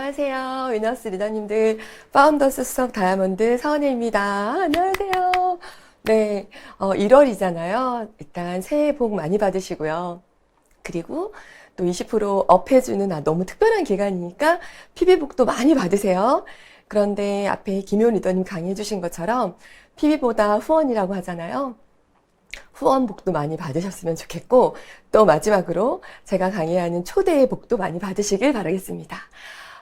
안녕하세요. 위너스 리더님들, 파운더스 수석 다이아몬드 서은혜입니다. 안녕하세요. 네, 1월이잖아요. 일단 새해 복 많이 받으시고요. 그리고 또 20% 업해주는 너무 특별한 기간이니까 PB복도 많이 받으세요. 그런데 앞에 김효은 리더님 강의해 주신 것처럼 PB보다 후원이라고 하잖아요. 후원복도 많이 받으셨으면 좋겠고, 또 마지막으로 제가 강의하는 초대의 복도 많이 받으시길 바라겠습니다.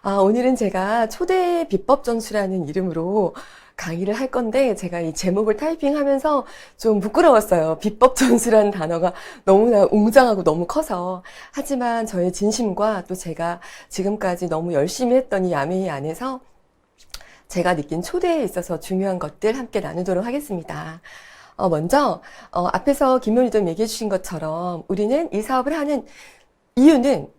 오늘은 제가 초대의 비법 전수라는 이름으로 강의를 할 건데, 제가 이 제목을 타이핑하면서 좀 부끄러웠어요. 비법 전수라는 단어가 너무나 웅장하고 너무 커서. 하지만 저의 진심과 또 제가 지금까지 너무 열심히 했던 이 야매이 안에서 제가 느낀 초대에 있어서 중요한 것들 함께 나누도록 하겠습니다. 먼저 앞에서 김효은 리더님 얘기해 주신 것처럼 우리는 이 사업을 하는 이유는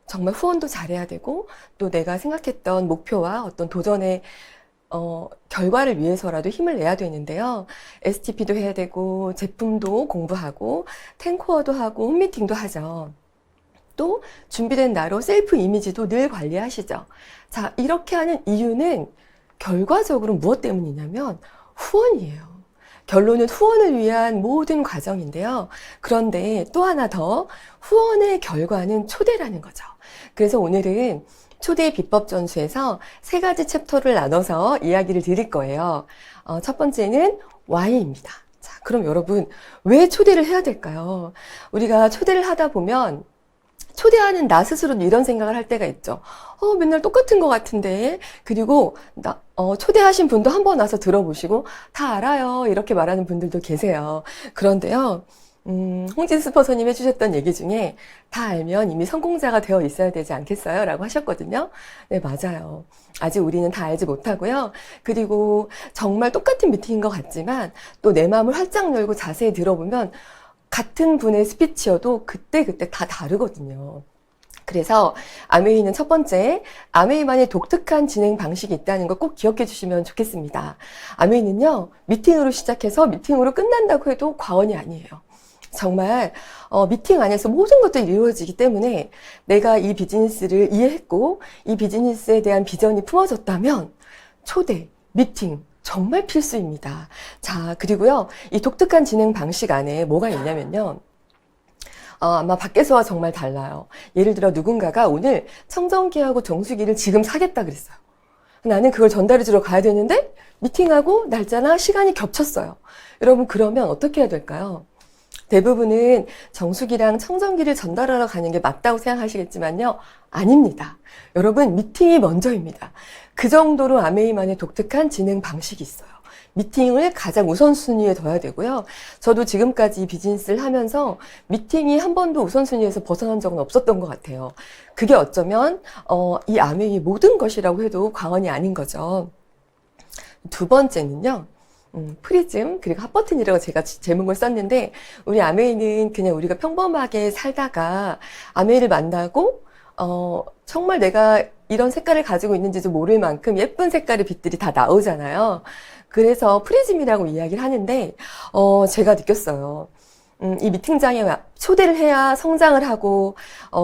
정말 후원도 잘해야 되고, 또 내가 생각했던 목표와 어떤 도전의 결과를 위해서라도 힘을 내야 되는데요. STP도 해야 되고, 제품도 공부하고, 텐코어도 하고, 홈미팅도 하죠. 또 준비된 나로 셀프 이미지도 늘 관리하시죠. 자, 이렇게 하는 이유는 결과적으로 무엇 때문이냐면 후원이에요. 결론은 후원을 위한 모든 과정인데요. 그런데 또 하나 더, 후원의 결과는 초대라는 거죠. 그래서 오늘은 초대의 비법 전수에서 3가지 챕터를 나눠서 이야기를 드릴 거예요. 첫 번째는 Why입니다. 자, 그럼 여러분, 왜 초대를 해야 될까요? 우리가 초대를 하다 보면 초대하는 나 스스로도 이런 생각을 할 때가 있죠. 맨날 똑같은 것 같은데. 그리고 초대하신 분도 한번 와서 들어보시고 다 알아요, 이렇게 말하는 분들도 계세요. 그런데요, 홍진수 스포서님 해주셨던 얘기 중에 다 알면 이미 성공자가 되어 있어야 되지 않겠어요? 라고 하셨거든요. 네, 맞아요. 아직 우리는 다 알지 못하고요. 그리고 정말 똑같은 미팅인 것 같지만 또 내 마음을 활짝 열고 자세히 들어보면 같은 분의 스피치여도 그때그때 다 다르거든요. 그래서 아메이는 첫 번째, 아메이만의 독특한 진행 방식이 있다는 거 꼭 기억해 주시면 좋겠습니다. 아메이는요, 미팅으로 시작해서 미팅으로 끝난다고 해도 과언이 아니에요. 정말 미팅 안에서 모든 것들이 이루어지기 때문에 내가 이 비즈니스를 이해했고 이 비즈니스에 대한 비전이 품어졌다면 초대, 미팅, 정말 필수입니다. 자, 그리고요, 이 독특한 진행 방식 안에 뭐가 있냐면요. 아마 밖에서와 정말 달라요. 예를 들어 누군가가 오늘 청정기하고 정수기를 지금 사겠다 그랬어요. 나는 그걸 전달해 주러 가야 되는데 미팅하고 날짜나 시간이 겹쳤어요. 여러분, 그러면 어떻게 해야 될까요? 대부분은 정수기랑 청정기를 전달하러 가는 게 맞다고 생각하시겠지만요. 아닙니다. 여러분, 미팅이 먼저입니다. 그 정도로 아메이만의 독특한 진행 방식이 있어요. 미팅을 가장 우선순위에 둬야 되고요. 저도 지금까지 이 비즈니스를 하면서 미팅이 한 번도 우선순위에서 벗어난 적은 없었던 것 같아요. 그게 어쩌면 이 아메이의 모든 것이라고 해도 과언이 아닌 거죠. 두 번째는요, 프리즘, 그리고 핫버튼이라고 제가 제목을 썼는데, 우리 아메이는 그냥 우리가 평범하게 살다가 아메이를 만나고 정말 내가 이런 색깔을 가지고 있는지도 모를 만큼 예쁜 색깔의 빛들이 다 나오잖아요. 그래서 프리즘이라고 이야기를 하는데 제가 느꼈어요. 이 미팅장에 초대를 해야 성장을 하고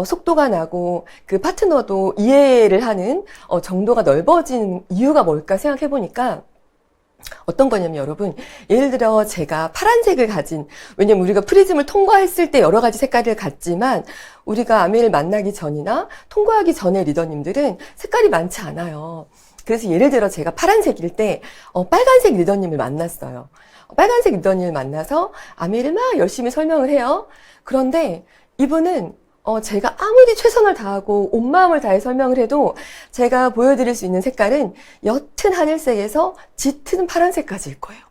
속도가 나고 그 파트너도 이해를 하는 정도가 넓어지는 이유가 뭘까 생각해 보니까 어떤 거냐면, 여러분, 예를 들어 제가 파란색을 가진, 왜냐면 우리가 프리즘을 통과했을 때 여러 가지 색깔을 갖지만 우리가 아메이를 만나기 전이나 통과하기 전에 리더님들은 색깔이 많지 않아요. 그래서 예를 들어 제가 파란색일 때 빨간색 리더님을 만났어요. 빨간색 리더님을 만나서 아메이를 막 열심히 설명을 해요. 그런데 이분은 제가 아무리 최선을 다하고 온 마음을 다해 설명을 해도 제가 보여드릴 수 있는 색깔은 옅은 하늘색에서 짙은 파란색까지일 거예요.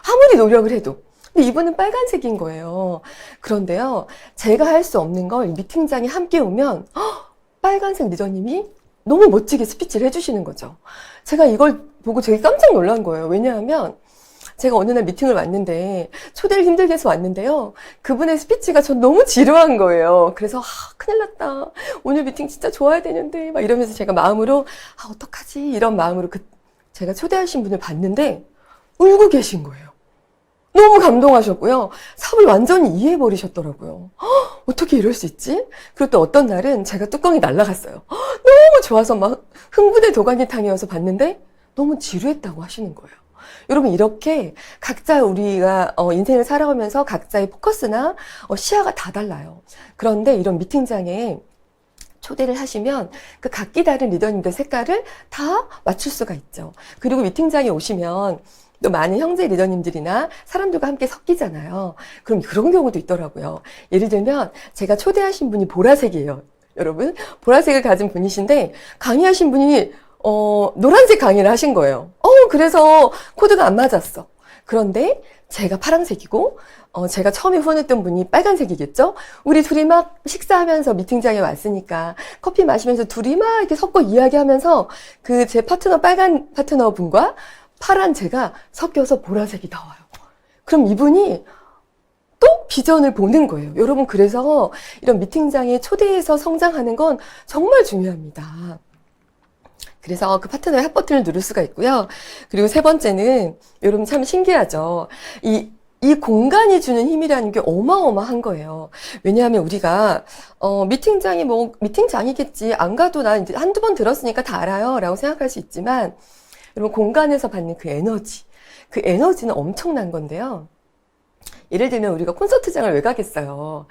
아무리 노력을 해도. 근데 이분은 빨간색인 거예요. 그런데요, 제가 할 수 없는 걸 미팅장에 함께 오면 빨간색 리더님이 너무 멋지게 스피치를 해주시는 거죠. 제가 이걸 보고 되게 깜짝 놀란 거예요. 왜냐하면 제가 어느 날 미팅을 왔는데, 초대를 힘들게 해서 왔는데요, 그분의 스피치가 전 너무 지루한 거예요. 그래서 큰일 났다, 오늘 미팅 진짜 좋아야 되는데 막 이러면서 제가 마음으로 어떡하지, 이런 마음으로 제가 초대하신 분을 봤는데 울고 계신 거예요. 너무 감동하셨고요. 사업을 완전히 이해해버리셨더라고요. 어떻게 이럴 수 있지? 그리고 또 어떤 날은 제가 뚜껑이 날아갔어요. 너무 좋아서 막 흥분의 도가니탕이어서 봤는데 너무 지루했다고 하시는 거예요. 여러분, 이렇게 각자 우리가 인생을 살아가면서 각자의 포커스나 시야가 다 달라요. 그런데 이런 미팅장에 초대를 하시면 그 각기 다른 리더님들 색깔을 다 맞출 수가 있죠. 그리고 미팅장에 오시면 또 많은 형제 리더님들이나 사람들과 함께 섞이잖아요. 그럼 그런 경우도 있더라고요. 예를 들면 제가 초대하신 분이 보라색이에요. 여러분, 보라색을 가진 분이신데 강의하신 분이 노란색 강의를 하신 거예요. 그래서 코드가 안 맞았어. 그런데 제가 파란색이고 제가 처음에 후원했던 분이 빨간색이겠죠? 우리 둘이 막 식사하면서 미팅장에 왔으니까 커피 마시면서 둘이 막 이렇게 섞어 이야기하면서 그 제 파트너 빨간 파트너 분과 파란 제가 섞여서 보라색이 나와요. 그럼 이분이 또 비전을 보는 거예요. 여러분, 그래서 이런 미팅장에 초대해서 성장하는 건 정말 중요합니다. 그래서 그 파트너의 핫 버튼을 누를 수가 있고요. 그리고 세 번째는 여러분 참 신기하죠. 이 공간이 주는 힘이라는 게 어마어마한 거예요. 왜냐하면 우리가 미팅장이 뭐 미팅장이겠지, 안 가도 나 이제 한두 번 들었으니까 다 알아요 라고 생각할 수 있지만, 여러분 공간에서 받는 그 에너지는 엄청난 건데요. 예를 들면 우리가 콘서트장을 왜 가겠어요?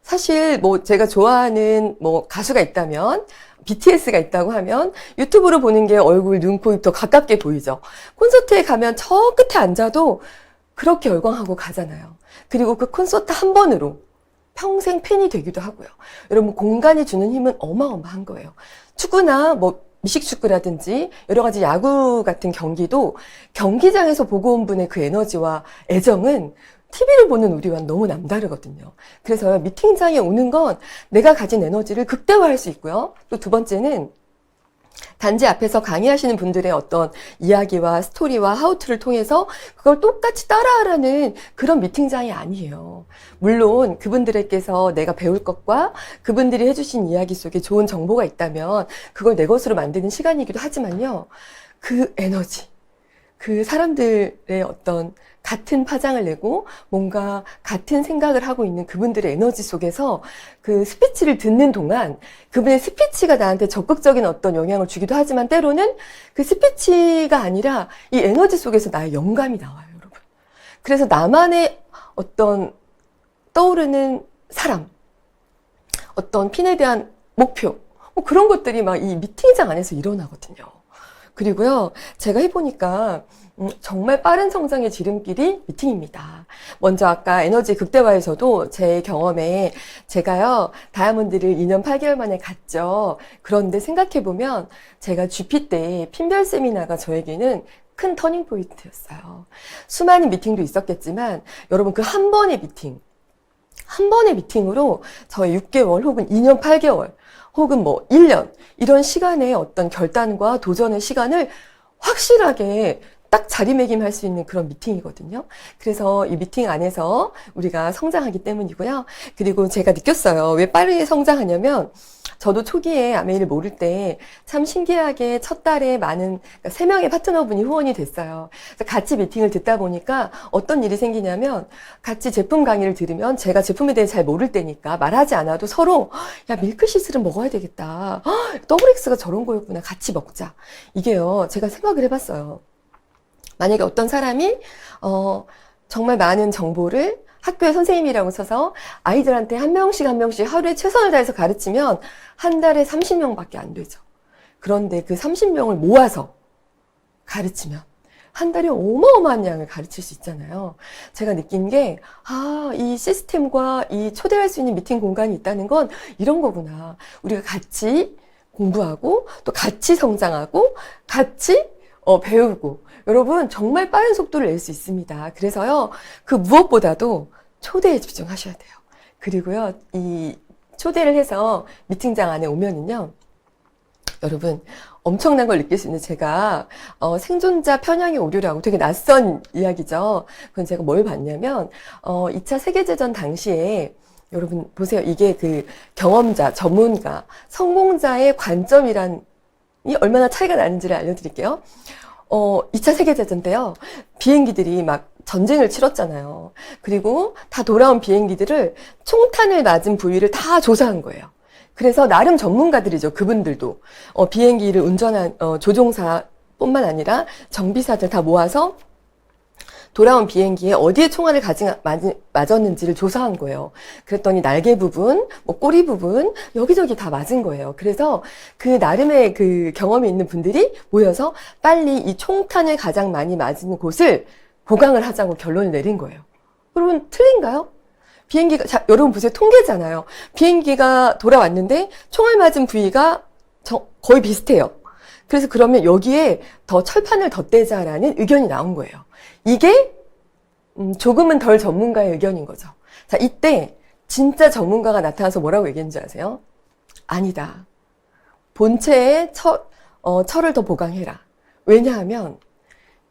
사실 뭐 제가 좋아하는 뭐 가수가 있다면, BTS가 있다고 하면 유튜브로 보는 게 얼굴, 눈, 코, 입 더 가깝게 보이죠. 콘서트에 가면 저 끝에 앉아도 그렇게 열광하고 가잖아요. 그리고 그 콘서트 한 번으로 평생 팬이 되기도 하고요. 여러분, 공간이 주는 힘은 어마어마한 거예요. 축구나 뭐 미식축구라든지 여러 가지 야구 같은 경기도 경기장에서 보고 온 분의 그 에너지와 애정은 TV를 보는 우리와는 너무 남다르거든요. 그래서 미팅장에 오는 건 내가 가진 에너지를 극대화할 수 있고요. 또 두 번째는 단지 앞에서 강의하시는 분들의 어떤 이야기와 스토리와 하우투를 통해서 그걸 똑같이 따라하라는 그런 미팅장이 아니에요. 물론 그분들에게서 내가 배울 것과 그분들이 해주신 이야기 속에 좋은 정보가 있다면 그걸 내 것으로 만드는 시간이기도 하지만요. 그 에너지, 그 사람들의 어떤 같은 파장을 내고 뭔가 같은 생각을 하고 있는 그분들의 에너지 속에서 그 스피치를 듣는 동안 그분의 스피치가 나한테 적극적인 어떤 영향을 주기도 하지만 때로는 그 스피치가 아니라 이 에너지 속에서 나의 영감이 나와요, 여러분. 그래서 나만의 어떤 떠오르는 사람, 어떤 핀에 대한 목표, 뭐 그런 것들이 막 이 미팅장 안에서 일어나거든요. 그리고요, 제가 해보니까 정말 빠른 성장의 지름길이 미팅입니다. 먼저 아까 에너지 극대화에서도 제 경험에 제가요, 다이아몬드를 2년 8개월 만에 갔죠. 그런데 생각해보면 제가 GP 때 핀별 세미나가 저에게는 큰 터닝 포인트였어요. 수많은 미팅도 있었겠지만 여러분, 그 한 번의 미팅으로 저의 6개월 혹은 2년 8개월 혹은 뭐 1년 이런 시간의 어떤 결단과 도전의 시간을 확실하게 딱 자리매김할 수 있는 그런 미팅이거든요. 그래서 이 미팅 안에서 우리가 성장하기 때문이고요. 그리고 제가 느꼈어요. 왜 빠르게 성장하냐면 저도 초기에 아메이를 모를 때 참 신기하게 첫 달에 많은 3명의 파트너분이 후원이 됐어요. 그래서 같이 미팅을 듣다 보니까 어떤 일이 생기냐면 같이 제품 강의를 들으면 제가 제품에 대해 잘 모를 때니까 말하지 않아도 서로 야, 밀크시슬은 먹어야 되겠다. 더블엑스가 저런 거였구나. 같이 먹자. 이게요. 제가 생각을 해봤어요. 만약에 어떤 사람이 정말 많은 정보를 학교의 선생님이라고 써서 아이들한테 한 명씩 하루에 최선을 다해서 가르치면 한 달에 30명밖에 안 되죠. 그런데 그 30명을 모아서 가르치면 한 달에 어마어마한 양을 가르칠 수 있잖아요. 제가 느낀 게, 이 시스템과 이 초대할 수 있는 미팅 공간이 있다는 건 이런 거구나. 우리가 같이 공부하고 또 같이 성장하고 같이 배우고, 여러분 정말 빠른 속도를 낼 수 있습니다. 그래서요, 그 무엇보다도 초대에 집중하셔야 돼요. 그리고요, 이 초대를 해서 미팅장 안에 오면은요, 여러분 엄청난 걸 느낄 수 있는, 제가 생존자 편향의 오류라고 되게 낯선 이야기죠. 그건 제가 뭘 봤냐면 2차 세계대전 당시에 여러분 보세요. 이게 그 경험자, 전문가, 성공자의 관점이란 이 얼마나 차이가 나는지를 알려드릴게요. 2차 세계대전 때요, 비행기들이 막 전쟁을 치렀잖아요. 그리고 다 돌아온 비행기들을 총탄을 맞은 부위를 다 조사한 거예요. 그래서 나름 전문가들이죠. 그분들도 비행기를 운전한 조종사뿐만 아니라 정비사들 다 모아서 돌아온 비행기에 어디에 총알을 맞았는지를 조사한 거예요. 그랬더니 날개 부분, 뭐 꼬리 부분 여기저기 다 맞은 거예요. 그래서 그 나름의 그 경험이 있는 분들이 모여서 빨리 이 총탄을 가장 많이 맞은 곳을 보강을 하자고 결론을 내린 거예요. 여러분 틀린가요? 비행기가 여러분 보세요. 통계잖아요. 비행기가 돌아왔는데 총알 맞은 부위가 거의 비슷해요. 그래서 그러면 여기에 더 철판을 덧대자라는 의견이 나온 거예요. 이게 조금은 덜 전문가의 의견인 거죠. 자, 이때 진짜 전문가가 나타나서 뭐라고 얘기했는지 아세요? 아니다. 본체에 철을 더 보강해라. 왜냐하면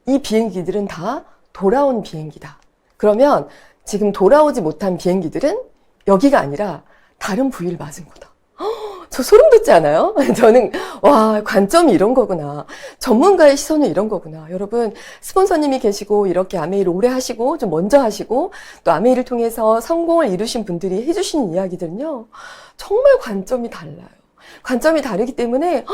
이 비행기들은 다 돌아온 비행기다. 그러면 지금 돌아오지 못한 비행기들은 여기가 아니라 다른 부위를 맞은 거다. 저 소름 돋지 않아요? 저는 와, 관점이 이런 거구나. 전문가의 시선은 이런 거구나. 여러분, 스폰서님이 계시고 이렇게 아메이를 오래 하시고 좀 먼저 하시고 또 아메이를 통해서 성공을 이루신 분들이 해주시는 이야기들은요, 정말 관점이 달라요. 관점이 다르기 때문에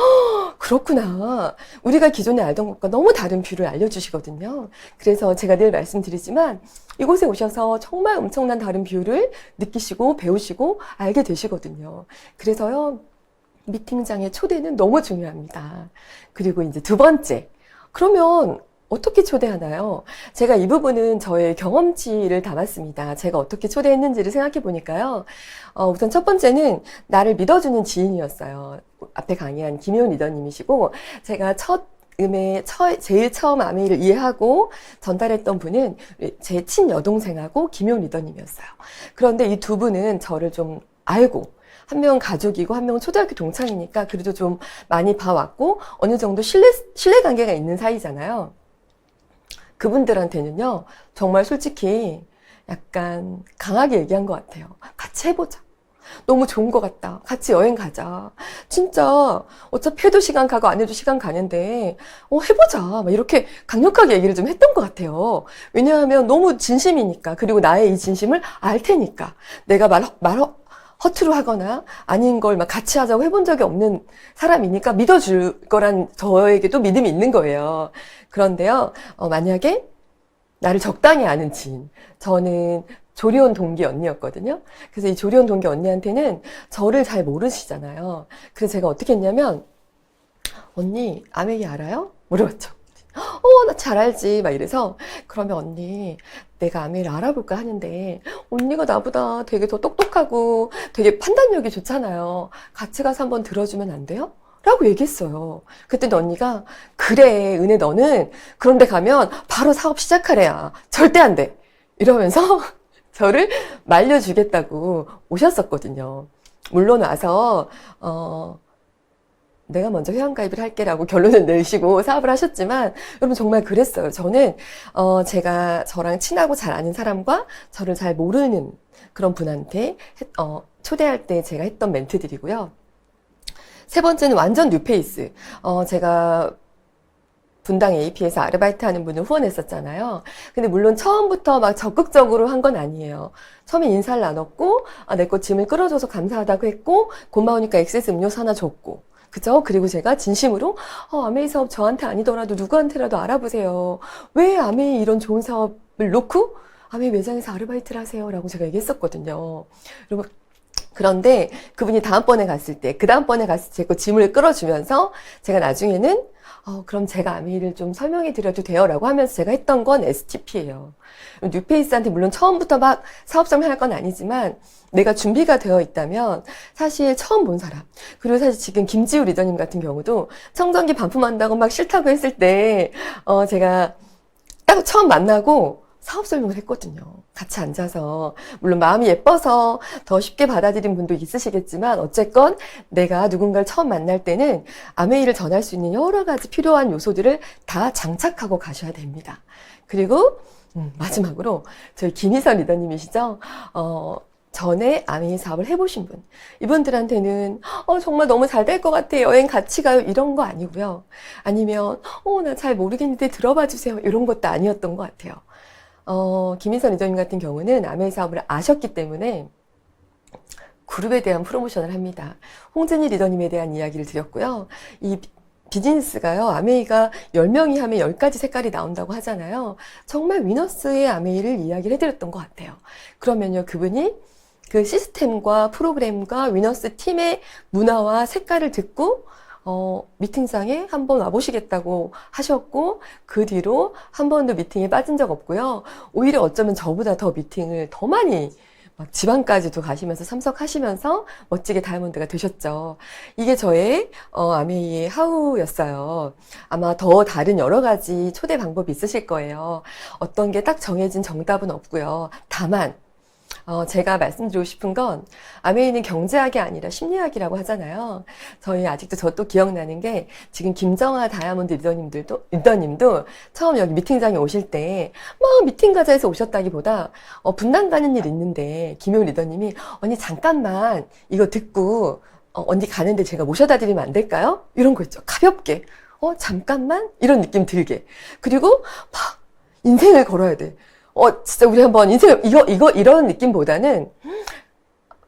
그렇구나. 우리가 기존에 알던 것과 너무 다른 뷰를 알려주시거든요. 그래서 제가 늘 말씀드리지만 이곳에 오셔서 정말 엄청난 다른 뷰를 느끼시고 배우시고 알게 되시거든요. 그래서요, 미팅장의 초대는 너무 중요합니다. 그리고 이제 두 번째, 그러면 어떻게 초대하나요? 제가 이 부분은 저의 경험치를 담았습니다. 제가 어떻게 초대했는지를 생각해 보니까요. 우선 첫 번째는 나를 믿어주는 지인이었어요. 앞에 강의한 김효은 리더님이시고, 제가 제일 처음 아메이를 이해하고 전달했던 분은 제 친여동생하고 김효은 리더님이었어요. 그런데 이 두 분은 저를 좀 알고, 한 명은 가족이고 한 명은 초등학교 동창이니까 그래도 좀 많이 봐왔고 어느 정도 신뢰 관계가 있는 사이잖아요. 그분들한테는요, 정말 솔직히 약간 강하게 얘기한 것 같아요. 같이 해보자. 너무 좋은 것 같다. 같이 여행 가자. 진짜 어차피 해도 시간 가고 안 해도 시간 가는데 해보자. 막 이렇게 강력하게 얘기를 좀 했던 것 같아요. 왜냐하면 너무 진심이니까. 그리고 나의 이 진심을 알 테니까. 내가 허투루 하거나 아닌 걸 막 같이 하자고 해본 적이 없는 사람이니까 믿어줄 거란 저에게도 믿음이 있는 거예요. 그런데요, 만약에 나를 적당히 아는 지인, 저는 조리원 동기 언니였거든요. 그래서 이 조리원 동기 언니한테는 저를 잘 모르시잖아요. 그래서 제가 어떻게 했냐면, 언니, 아메이 알아요? 물어봤죠. 나 잘 알지. 막 이래서, 그러면 언니, 내가 아메이를 알아볼까 하는데, 언니가 나보다 되게 더 똑똑하고 되게 판단력이 좋잖아요. 같이 가서 한번 들어주면 안 돼요? 라고 얘기했어요. 그때 언니가, 그래, 은혜 너는 그런데 가면 바로 사업 시작하래야. 절대 안 돼. 이러면서 저를 말려주겠다고 오셨었거든요. 물론 와서, 내가 먼저 회원가입을 할게라고 결론을 내시고 사업을 하셨지만, 여러분 정말 그랬어요. 저는 제가 저랑 친하고 잘 아는 사람과 저를 잘 모르는 그런 분한테 초대할 때 제가 했던 멘트들이고요. 세 번째는 완전 뉴페이스. 제가 분당 AP에서 아르바이트 하는 분을 후원했었잖아요. 근데 물론 처음부터 막 적극적으로 한 건 아니에요. 처음에 인사를 나눴고, 내 거 짐을 끌어줘서 감사하다고 했고, 고마우니까 엑세스 음료수 하나 줬고. 그죠? 그리고 제가 진심으로 아메이 사업 저한테 아니더라도 누구한테라도 알아보세요. 왜 아메이 이런 좋은 사업을 놓고 아메이 매장에서 아르바이트를 하세요? 라고 제가 얘기했었거든요. 여러분, 그런데 그분이 다음번에 갔을 때, 그 다음번에 갔을 때 제 거 짐을 끌어주면서 제가 나중에는 그럼 제가 아메이를 좀 설명해 드려도 돼요? 라고 하면서 제가 했던 건 STP예요. 뉴페이스한테 물론 처음부터 막 사업 설명할 건 아니지만 내가 준비가 되어 있다면 사실 처음 본 사람, 그리고 사실 지금 김지우 리더님 같은 경우도 청정기 반품한다고 막 싫다고 했을 때 제가 딱 처음 만나고 사업 설명을 했거든요. 같이 앉아서. 물론 마음이 예뻐서 더 쉽게 받아들인 분도 있으시겠지만 어쨌건 내가 누군가를 처음 만날 때는 아메이를 전할 수 있는 여러 가지 필요한 요소들을 다 장착하고 가셔야 됩니다. 그리고 마지막으로 저희 김희선 리더님이시죠? 전에 아메이 사업을 해보신 분. 이분들한테는 정말 너무 잘 될 것 같아. 여행 같이 가요. 이런 거 아니고요. 아니면 나 잘 모르겠는데 들어봐 주세요. 이런 것도 아니었던 것 같아요. 김인선 리더님 같은 경우는 아메이 사업을 아셨기 때문에 그룹에 대한 프로모션을 합니다. 홍진희 리더님에 대한 이야기를 드렸고요. 이 비즈니스가요, 아메이가 10명이 하면 10가지 색깔이 나온다고 하잖아요. 정말 위너스의 아메이를 이야기를 해드렸던 것 같아요. 그러면요, 그분이 그 시스템과 프로그램과 위너스 팀의 문화와 색깔을 듣고 미팅장에 한번 와보시겠다고 하셨고, 그 뒤로 한 번도 미팅에 빠진 적 없고요. 오히려 어쩌면 저보다 더 미팅을 더 많이 막 지방까지도 가시면서 참석하시면서 멋지게 다이아몬드가 되셨죠. 이게 저의 아메이의 하우였어요. 아마 더 다른 여러 가지 초대 방법이 있으실 거예요. 어떤 게 딱 정해진 정답은 없고요. 다만 제가 말씀드리고 싶은 건 아메이는 경제학이 아니라 심리학이라고 하잖아요. 저희 아직도 저 또 기억나는 게 지금 김정아 다이아몬드 리더님도 처음 여기 미팅장에 오실 때 막 미팅 가자 해서 오셨다기보다 분당 가는 일 있는데 김용 리더님이 언니 잠깐만 이거 듣고 언니 가는데 제가 모셔다 드리면 안 될까요? 이런 거 있죠. 가볍게 잠깐만 이런 느낌 들게. 그리고 막 인생을 걸어야 돼. 진짜 우리 한번 인생, 이런 느낌보다는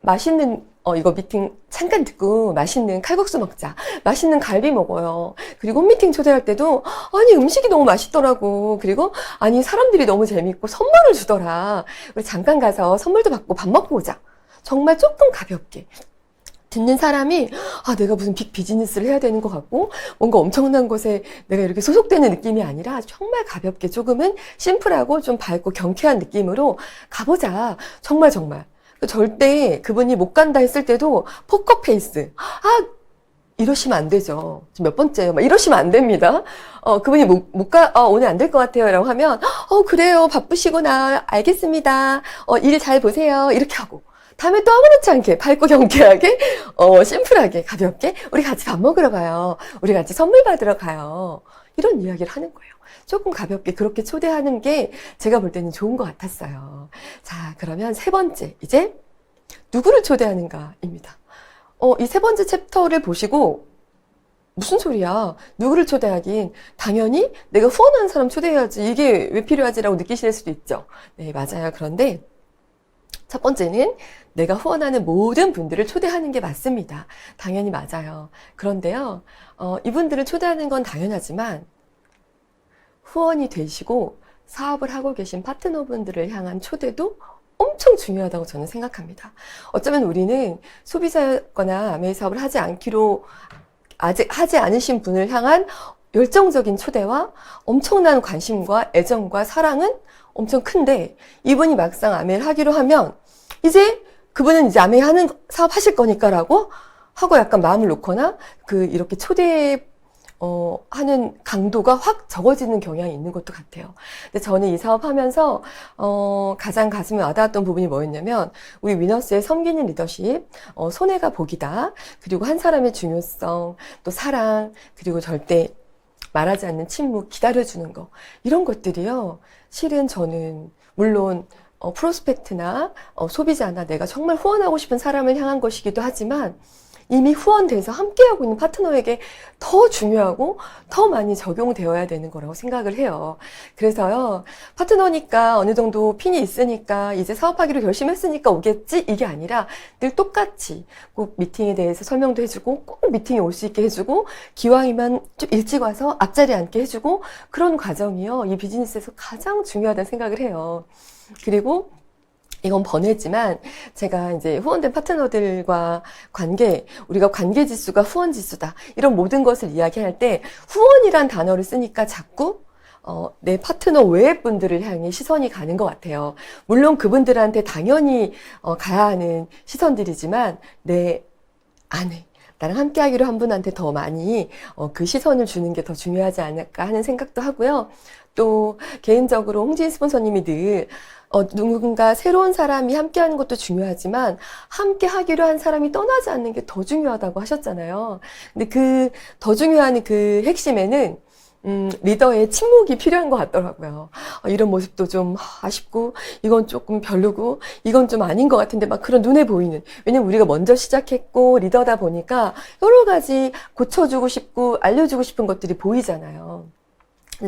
맛있는, 이거 미팅 잠깐 듣고 맛있는 칼국수 먹자. 맛있는 갈비 먹어요. 그리고 홈미팅 초대할 때도, 아니, 음식이 너무 맛있더라고. 그리고, 아니, 사람들이 너무 재밌고 선물을 주더라. 우리 잠깐 가서 선물도 받고 밥 먹고 오자. 정말 조금 가볍게. 듣는 사람이 내가 무슨 빅 비즈니스를 해야 되는 것 같고 뭔가 엄청난 곳에 내가 이렇게 소속되는 느낌이 아니라 정말 가볍게 조금은 심플하고 좀 밝고 경쾌한 느낌으로 가보자. 정말 절대 그분이 못 간다 했을 때도 포커페이스 이러시면 안 되죠. 지금 몇 번째예요? 막 이러시면 안 됩니다. 그분이 못 가, 오늘 안 될 것 같아요. 라고 하면, 그래요. 바쁘시구나. 알겠습니다. 일 잘 보세요. 이렇게 하고. 다음에 또 아무렇지 않게 밝고 경쾌하게 심플하게 가볍게 우리 같이 밥 먹으러 가요. 우리 같이 선물 받으러 가요. 이런 이야기를 하는 거예요. 조금 가볍게 그렇게 초대하는 게 제가 볼 때는 좋은 것 같았어요. 자, 그러면 세 번째 이제 누구를 초대하는가입니다. 이 세 번째 챕터를 보시고 무슨 소리야? 누구를 초대하긴 당연히 내가 후원하는 사람 초대해야지. 이게 왜 필요하지라고 느끼실 수도 있죠. 네, 맞아요. 그런데 첫 번째는 내가 후원하는 모든 분들을 초대하는 게 맞습니다. 당연히 맞아요. 그런데요, 이분들을 초대하는 건 당연하지만 후원이 되시고 사업을 하고 계신 파트너분들을 향한 초대도 엄청 중요하다고 저는 생각합니다. 어쩌면 우리는 소비자였거나 아메이 사업을 하지 않기로 아직 하지 않으신 분을 향한 열정적인 초대와 엄청난 관심과 애정과 사랑은 엄청 큰데 이분이 막상 아메이를 하기로 하면 이제 그분은 이제 아메이 하는 사업 하실 거니까라고 하고 약간 마음을 놓거나 이렇게 초대 하는 강도가 확 적어지는 경향이 있는 것도 같아요. 근데 저는 이 사업 하면서 가장 가슴에 와닿았던 부분이 뭐였냐면 우리 위너스의 섬기는 리더십, 손해가 복이다. 그리고 한 사람의 중요성, 또 사랑, 그리고 절대 말하지 않는 침묵, 기다려주는 거 이런 것들이요. 실은 저는 물론 프로스펙트나 소비자나 내가 정말 후원하고 싶은 사람을 향한 것이기도 하지만 이미 후원돼서 함께하고 있는 파트너에게 더 중요하고 더 많이 적용되어야 되는 거라고 생각을 해요. 그래서요, 파트너니까 어느 정도 핀이 있으니까 이제 사업하기로 결심했으니까 오겠지? 이게 아니라 늘 똑같이 꼭 미팅에 대해서 설명도 해주고 꼭 미팅에 올 수 있게 해주고 기왕이면 좀 일찍 와서 앞자리에 앉게 해주고 그런 과정이요. 이 비즈니스에서 가장 중요하다는 생각을 해요. 그리고 이건 번외지만 제가 이제 후원된 파트너들과 우리가 관계 지수가 후원 지수다. 이런 모든 것을 이야기할 때 후원이란 단어를 쓰니까 자꾸 내 파트너 외의 분들을 향해 시선이 가는 것 같아요. 물론 그분들한테 당연히 가야 하는 시선들이지만 내 아내, 나랑 함께 하기로 한 분한테 더 많이 그 시선을 주는 게 더 중요하지 않을까 하는 생각도 하고요. 또 개인적으로 홍지인 스폰서님이 늘 누군가 새로운 사람이 함께 하는 것도 중요하지만 함께 하기로 한 사람이 떠나지 않는 게 더 중요하다고 하셨잖아요. 근데 더 중요한 그 핵심에는 리더의 침묵이 필요한 것 같더라고요. 이런 모습도 좀 아쉽고 이건 조금 별로고 이건 좀 아닌 것 같은데 막 그런 눈에 보이는, 왜냐면 우리가 먼저 시작했고 리더다 보니까 여러 가지 고쳐주고 싶고 알려주고 싶은 것들이 보이잖아요.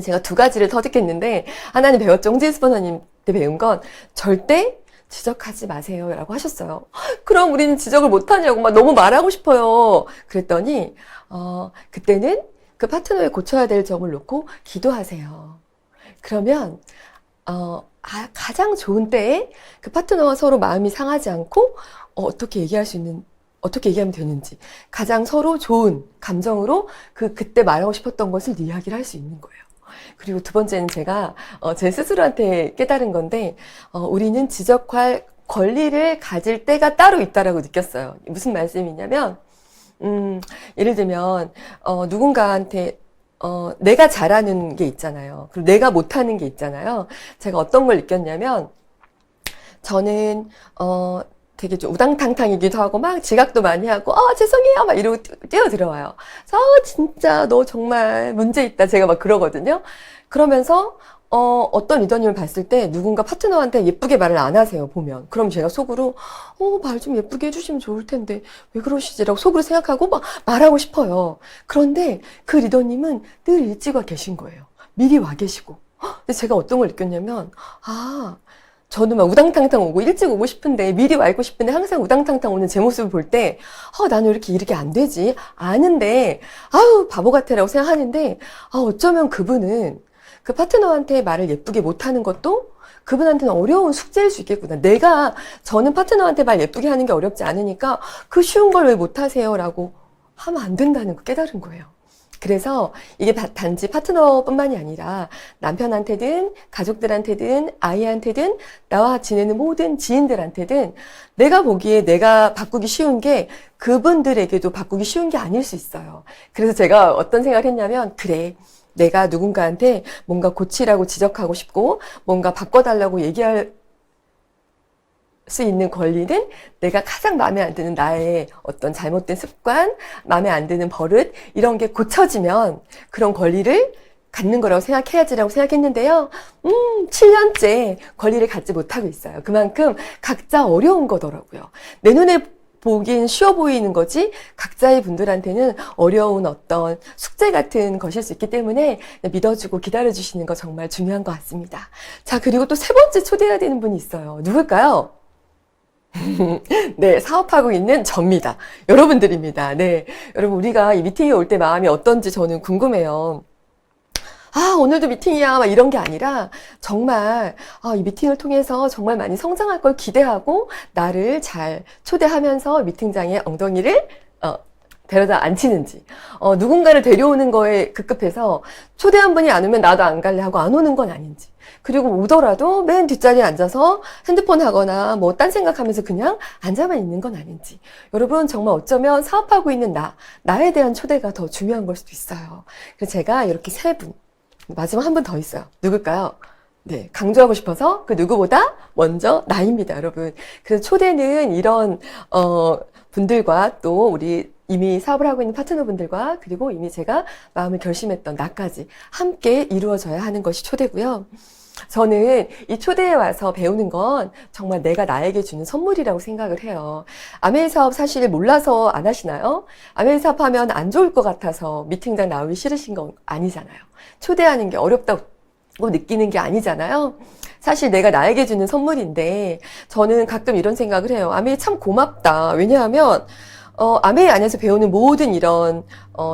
제가 두 가지를 터득했는데 하나는 배웠죠. 홍지인 스폰서님 그때 배운 건 절대 지적하지 마세요 라고 하셨어요. 그럼 우리는 지적을 못하냐고 막 너무 말하고 싶어요. 그랬더니 그때는 그 파트너의 고쳐야 될 점을 놓고 기도하세요. 그러면 가장 좋은 때에 그 파트너와 서로 마음이 상하지 않고 어떻게 얘기하면 되는지 가장 서로 좋은 감정으로 그때 말하고 싶었던 것을 이야기를 할 수 있는 거예요. 그리고 두 번째는 제가 제 스스로한테 깨달은 건데 우리는 지적할 권리를 가질 때가 따로 있다라고 느꼈어요. 무슨 말씀이냐면 예를 들면 누군가한테 내가 잘하는 게 있잖아요. 그리고 내가 못하는 게 있잖아요. 제가 어떤 걸 느꼈냐면 저는 되게 좀 우당탕탕이기도 하고 막 지각도 많이 하고 죄송해요 막 이러고 뛰어 들어와요. 그래서 진짜 너 정말 문제 있다 제가 막 그러거든요. 그러면서 어떤 리더님을 봤을 때 누군가 파트너한테 예쁘게 말을 안 하세요 보면. 그럼 제가 속으로 말 좀 예쁘게 해주시면 좋을 텐데 왜 그러시지라고 속으로 생각하고 막 말하고 싶어요. 그런데 그 리더님은 늘 일찍 와 계신 거예요. 미리 와 계시고. 근데 제가 어떤 걸 느꼈냐면 저는 막 우당탕탕 오고 일찍 오고 싶은데 미리 와 있고 싶은데 항상 우당탕탕 오는 제 모습을 볼 때 나는 왜 이렇게 안 되지? 아는데 바보 같아라고 생각하는데 어쩌면 그분은 그 파트너한테 말을 예쁘게 못하는 것도 그분한테는 어려운 숙제일 수 있겠구나. 저는 파트너한테 말 예쁘게 하는 게 어렵지 않으니까 그 쉬운 걸 왜 못하세요? 라고 하면 안 된다는 거 깨달은 거예요. 그래서 이게 단지 파트너뿐만이 아니라 남편한테든 가족들한테든 아이한테든 나와 지내는 모든 지인들한테든 내가 보기에 내가 바꾸기 쉬운 게 그분들에게도 바꾸기 쉬운 게 아닐 수 있어요. 그래서 제가 어떤 생각을 했냐면 그래 내가 누군가한테 뭔가 고치라고 지적하고 싶고 뭔가 바꿔달라고 얘기할 수 있는 권리는 내가 가장 마음에 안 드는 나의 어떤 잘못된 습관, 마음에 안 드는 버릇 이런 게 고쳐지면 그런 권리를 갖는 거라고 생각해야지라고 생각했는데요. 7년째 권리를 갖지 못하고 있어요. 그만큼 각자 어려운 거더라고요. 내 눈에 보기엔 쉬워 보이는 거지 각자의 분들한테는 어려운 어떤 숙제 같은 것일 수 있기 때문에 믿어주고 기다려주시는 거 정말 중요한 것 같습니다. 자, 그리고 또 세 번째 초대해야 되는 분이 있어요. 누굴까요? 네, 사업하고 있는 접니다. 여러분들입니다. 네, 여러분 우리가 이 미팅에 올 때 마음이 어떤지 저는 궁금해요. 오늘도 미팅이야 막 이런 게 아니라 정말 이 미팅을 통해서 정말 많이 성장할 걸 기대하고 나를 잘 초대하면서 미팅장에 엉덩이를 데려다 앉히는지 누군가를 데려오는 거에 급급해서 초대한 분이 안 오면 나도 안 갈래 하고 안 오는 건 아닌지, 그리고 오더라도 맨 뒷자리에 앉아서 핸드폰 하거나 뭐 딴 생각하면서 그냥 앉아만 있는 건 아닌지. 여러분 정말 어쩌면 사업하고 있는 나에 대한 초대가 더 중요한 걸 수도 있어요. 그래서 제가 이렇게 세 분, 마지막 한 분 더 있어요. 누굴까요? 네, 강조하고 싶어서 그 누구보다 먼저 나입니다, 여러분. 그래서 초대는 이런 분들과 또 우리 이미 사업을 하고 있는 파트너분들과 그리고 이미 제가 마음을 결심했던 나까지 함께 이루어져야 하는 것이 초대고요. 저는 이 초대에 와서 배우는 건 정말 내가 나에게 주는 선물이라고 생각을 해요. 아메이 사업 사실 몰라서 안 하시나요? 아메이 사업 하면 안 좋을 것 같아서 미팅장 나오기 싫으신 건 아니잖아요. 초대하는 게 어렵다고 느끼는 게 아니잖아요. 사실 내가 나에게 주는 선물인데 저는 가끔 이런 생각을 해요. 아메이 참 고맙다. 왜냐하면 아메이 안에서 배우는 모든 이런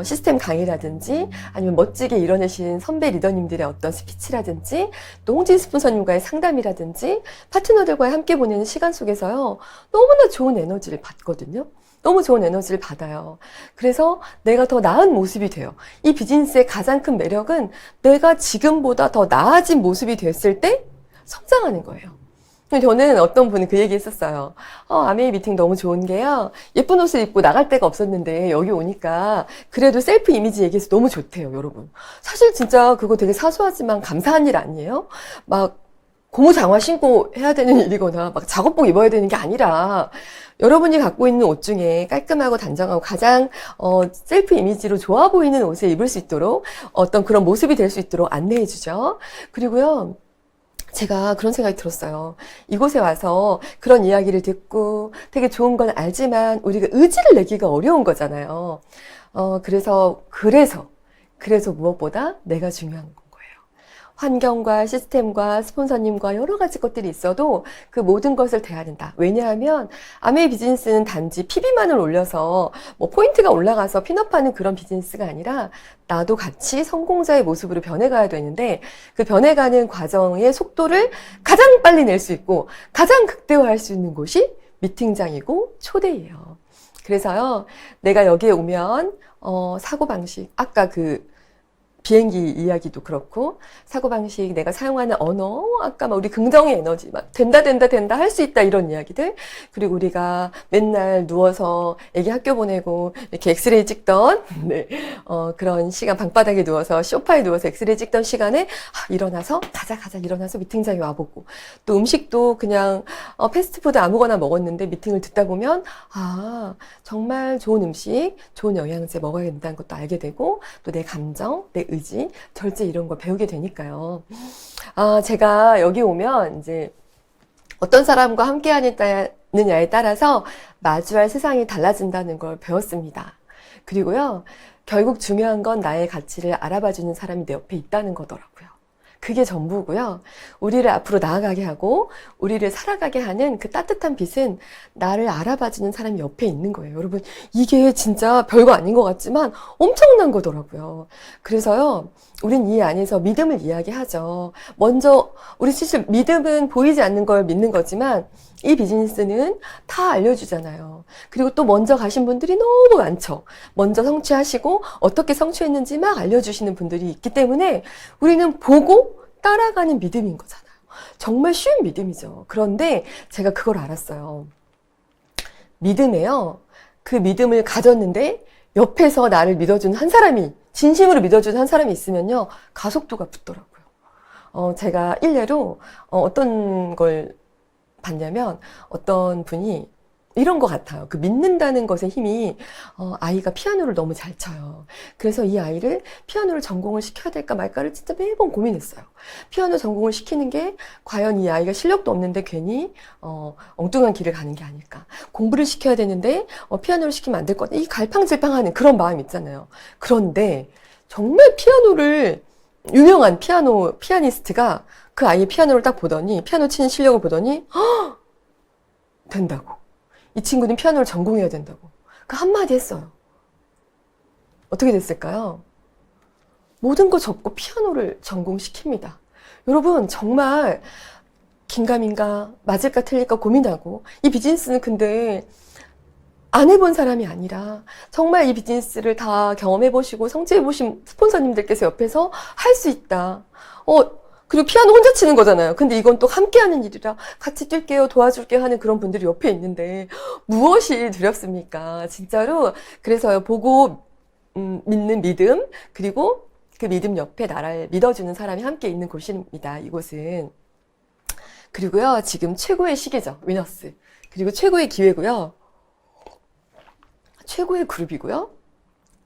시스템 강의라든지 아니면 멋지게 이뤄내신 선배 리더님들의 어떤 스피치라든지 또 홍진 스폰서님과의 상담이라든지 파트너들과 함께 보내는 시간 속에서요 너무나 좋은 에너지를 받거든요. 너무 좋은 에너지를 받아요. 그래서 내가 더 나은 모습이 돼요. 이 비즈니스의 가장 큰 매력은 내가 지금보다 더 나아진 모습이 됐을 때 성장하는 거예요. 저는 어떤 분이 그 얘기 했었어요. 아메이 미팅 너무 좋은 게요. 예쁜 옷을 입고 나갈 데가 없었는데 여기 오니까 그래도 셀프 이미지 얘기해서 너무 좋대요, 여러분. 사실 진짜 그거 되게 사소하지만 감사한 일 아니에요? 막 고무 장화 신고 해야 되는 일이거나 막 작업복 입어야 되는 게 아니라 여러분이 갖고 있는 옷 중에 깔끔하고 단정하고 가장 셀프 이미지로 좋아 보이는 옷을 입을 수 있도록 어떤 그런 모습이 될 수 있도록 안내해 주죠. 그리고요. 제가 그런 생각이 들었어요. 이곳에 와서 그런 이야기를 듣고 되게 좋은 건 알지만 우리가 의지를 내기가 어려운 거잖아요. 그래서 무엇보다 내가 중요한 거예요. 환경과 시스템과 스폰서님과 여러 가지 것들이 있어도 그 모든 것을 대해야 된다. 왜냐하면 아메이 비즈니스는 단지 PB만을 올려서 뭐 포인트가 올라가서 핀업하는 그런 비즈니스가 아니라 나도 같이 성공자의 모습으로 변해가야 되는데 그 변해가는 과정의 속도를 가장 빨리 낼 수 있고 가장 극대화할 수 있는 곳이 미팅장이고 초대예요. 그래서요, 내가 여기에 오면 사고방식, 아까 그 비행기 이야기도 그렇고 사고방식, 내가 사용하는 언어, 아까 막 우리 긍정의 에너지, 막 된다 할 수 있다 이런 이야기들, 그리고 우리가 맨날 누워서 애기 학교 보내고 이렇게 엑스레이 찍던 네, 그런 시간, 방바닥에 누워서 소파에 누워서 엑스레이 찍던 시간에 일어나서 가자 일어나서 미팅장에 와보고, 또 음식도 그냥 패스트푸드 아무거나 먹었는데 미팅을 듣다 보면 정말 좋은 음식, 좋은 영양제 먹어야 된다는 것도 알게 되고, 또 내 감정, 내 의지, 절제 이런 걸 배우게 되니까요. 제가 여기 오면 이제 어떤 사람과 함께 하느냐에 따라서 마주할 세상이 달라진다는 걸 배웠습니다. 그리고요, 결국 중요한 건 나의 가치를 알아봐주는 사람이 내 옆에 있다는 거더라고요. 그게 전부고요. 우리를 앞으로 나아가게 하고 우리를 살아가게 하는 그 따뜻한 빛은 나를 알아봐주는 사람이 옆에 있는 거예요. 여러분, 이게 진짜 별거 아닌 것 같지만 엄청난 거더라고요. 그래서요, 우린 이 안에서 믿음을 이야기하죠. 먼저 우리 사실 믿음은 보이지 않는 걸 믿는 거지만 이 비즈니스는 다 알려주잖아요. 그리고 또 먼저 가신 분들이 너무 많죠. 먼저 성취하시고 어떻게 성취했는지 막 알려주시는 분들이 있기 때문에 우리는 보고 따라가는 믿음인 거잖아요. 정말 쉬운 믿음이죠. 그런데 제가 그걸 알았어요. 믿음에요, 그 믿음을 가졌는데 옆에서 나를 믿어주는 한 사람이, 진심으로 믿어주는 한 사람이 있으면요, 가속도가 붙더라고요. 제가 일례로 어떤 걸 봤냐면, 어떤 분이 이런 것 같아요. 그 믿는다는 것의 힘이, 아이가 피아노를 너무 잘 쳐요. 그래서 이 아이를 피아노를 전공을 시켜야 될까 말까를 진짜 매번 고민했어요. 피아노 전공을 시키는 게 과연 이 아이가 실력도 없는데 괜히 엉뚱한 길을 가는 게 아닐까. 공부를 시켜야 되는데 피아노를 시키면 안 될 것 같아. 이 갈팡질팡하는 그런 마음 있잖아요. 그런데 정말 유명한 피아니스트가 그 아이의 피아노를 딱 보더니, 피아노 치는 실력을 보더니 된다고. 이 친구는 피아노를 전공해야 된다고. 그 한마디 했어요. 어떻게 됐을까요? 모든 거 접고 피아노를 전공시킵니다. 여러분, 정말 긴가민가, 맞을까 틀릴까 고민하고, 이 비즈니스는 근데 안 해본 사람이 아니라 정말 이 비즈니스를 다 경험해보시고 성취해보신 스폰서님들께서 옆에서 할 수 있다. 그리고 피아노 혼자 치는 거잖아요. 근데 이건 또 함께 하는 일이라 같이 뛸게요, 도와줄게요 하는 그런 분들이 옆에 있는데 무엇이 두렵습니까? 진짜로. 그래서요, 보고 믿는 믿음, 그리고 그 믿음 옆에 나를 믿어주는 사람이 함께 있는 곳입니다, 이곳은. 그리고요, 지금 최고의 시기죠, 위너스. 그리고 최고의 기회고요. 최고의 그룹이고요.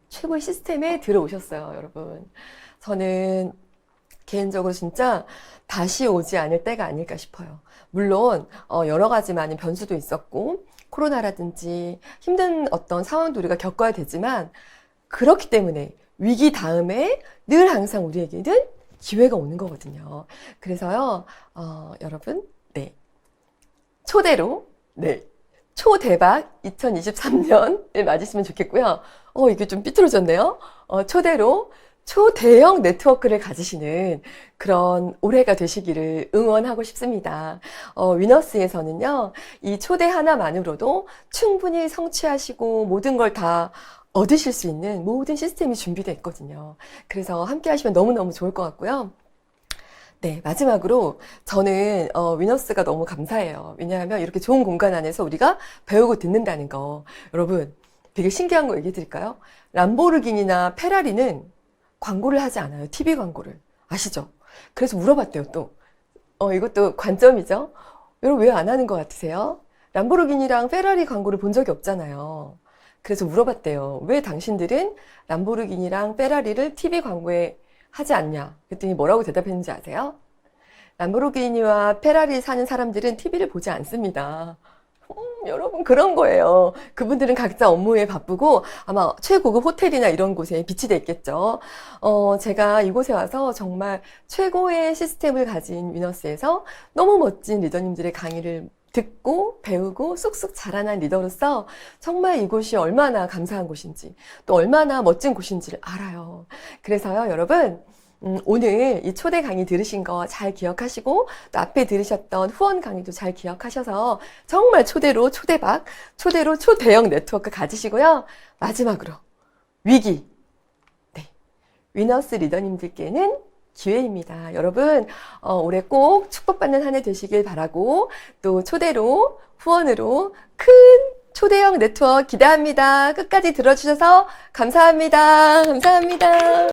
최고의 시스템에 들어오셨어요, 여러분. 저는 개인적으로 진짜 다시 오지 않을 때가 아닐까 싶어요. 물론 여러 가지 많은 변수도 있었고 코로나라든지 힘든 어떤 상황도 우리가 겪어야 되지만, 그렇기 때문에 위기 다음에 늘 항상 우리에게는 기회가 오는 거거든요. 그래서요, 여러분, 네, 초대로, 네, 초대박 2023년을 맞으시면 좋겠고요. 이게 좀 삐뚤어졌네요. 초대로 초대형 네트워크를 가지시는 그런 올해가 되시기를 응원하고 싶습니다. 위너스에서는요, 이 초대 하나만으로도 충분히 성취하시고 모든 걸 다 얻으실 수 있는 모든 시스템이 준비되어 있거든요. 그래서 함께 하시면 너무너무 좋을 것 같고요. 네, 마지막으로 저는 위너스가 너무 감사해요. 왜냐하면 이렇게 좋은 공간 안에서 우리가 배우고 듣는다는 거. 여러분, 되게 신기한 거 얘기해 드릴까요? 람보르기니나 페라리는 광고를 하지 않아요. TV 광고를. 아시죠? 그래서 물어봤대요, 또. 이것도 관점이죠? 여러분, 왜 안 하는 것 같으세요? 람보르기니랑 페라리 광고를 본 적이 없잖아요. 그래서 물어봤대요. 왜 당신들은 람보르기니랑 페라리를 TV 광고에 하지 않냐? 그랬더니 뭐라고 대답했는지 아세요? 람보르기니와 페라리 사는 사람들은 TV를 보지 않습니다. 여러분 그런 거예요. 그분들은 각자 업무에 바쁘고 아마 최고급 호텔이나 이런 곳에 비치돼 있겠죠. 제가 이곳에 와서 정말 최고의 시스템을 가진 위너스에서 너무 멋진 리더님들의 강의를 듣고 배우고 쑥쑥 자라난 리더로서 정말 이곳이 얼마나 감사한 곳인지 또 얼마나 멋진 곳인지를 알아요. 그래서요, 여러분 오늘 이 초대 강의 들으신 거 잘 기억하시고 또 앞에 들으셨던 후원 강의도 잘 기억하셔서 정말 초대로 초대박, 초대로 초대형 네트워크 가지시고요. 마지막으로 위기, 네, 위너스 리더님들께는 기회입니다. 여러분 올해 꼭 축복받는 한 해 되시길 바라고 또 초대로 후원으로 큰 초대형 네트워크 기대합니다. 끝까지 들어주셔서 감사합니다. 감사합니다.